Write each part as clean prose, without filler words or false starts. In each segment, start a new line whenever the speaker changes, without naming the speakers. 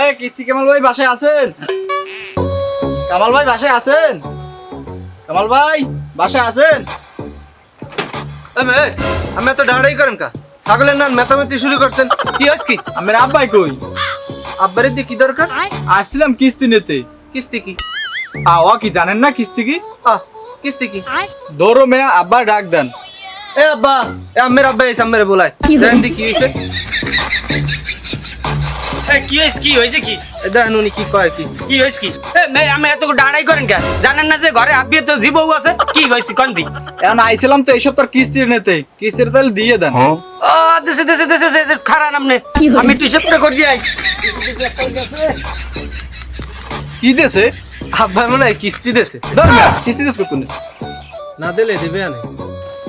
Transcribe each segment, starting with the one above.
এই কিস্তি কামাল ভাই বাসায় আছেন? কামাল ভাই বাসায় আছেন? কামাল ভাই বাসায় আছেন?
আমি এত ডাড়াই করেন কা? ছাগলের নাম মেতামেতি শুরু করছেন, কি হয়েছে কি?
আমার আব্বাই কই?
আব্বারের দিয়ে কি দরকার?
আসছিলাম কিস্তি নিতে।
কিস্তি কি?
আওয়া কি জানেন না কিস্তি কি?
কিস্তি কি?
ধরো মেয়া আব্বা ডাক দেন।
এ আব্বা, এ আম্মের আব্বা এসে আম্মেরে বলায়। দেন দি কি হয়েছে?
কি হয়েছে কি?
দেখেন উনি কি কয় কি?
কি হয়েছে কি? আমি এত ডাড়াই করেন কেন? জানেন না যে ঘরে আব্বি তো জীবও আছে? কি হয়েছে কোন দি?
এখন আইছিলাম তো এইসব তোর কিস্তির নিতে। কিস্তির তাহলে দিয়ে দেন।
ও দেশে খারাপ আপনি। আমি একটু হিসেবটা করে যাই।
কি দেছে?
আব্বা মনে হয় কিস্তি দেছে।
ধর মেয়া কিস্তি দেছ কত?
না দিলে দেবে আনে।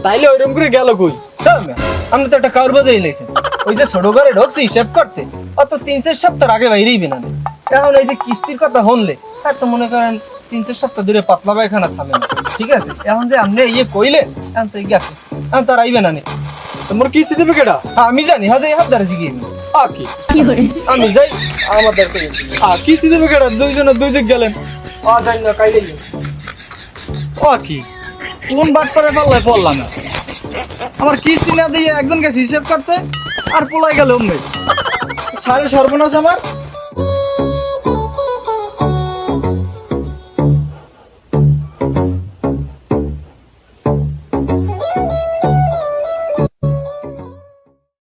তাইলে ওইরকম করে গেল কই?
আপনি তো একটা কাউর বাজাই লাইছেন। ওই যে ছোট ঘরে ঢোকছি হিসাব করতে, অত 3-4 সপ্তাহ আগে বাইরেই বিনা নেই। এখন এই যে কিস্তির কথা হনলে আর তো মনে করেন 3-4 সপ্তাহ ধরে পাতলা পায়খানা থামে না। ঠিক আছে, এখন যে আপনি ইয়ে কইলে এখন তো গেছে, এখন তার আইবে না নে।
তোমার কিস্তি দেবে কেডা?
আমি জানি হাজার হাত দ্বারা শিখিয়ে
কি
আমি যাই আমাদের
কিস্তি দেবে কেডা? দুইজনে দুই দিক গেলেন।
জানি না কাইলে
কি কোন বাট করে পাল্লায় পড়লাম না। আমার কিস্তি না দিয়ে একজন গেছে হিসেব করতে আর পোলাই গেল অমনি। সারে সর্বনাশ আমার।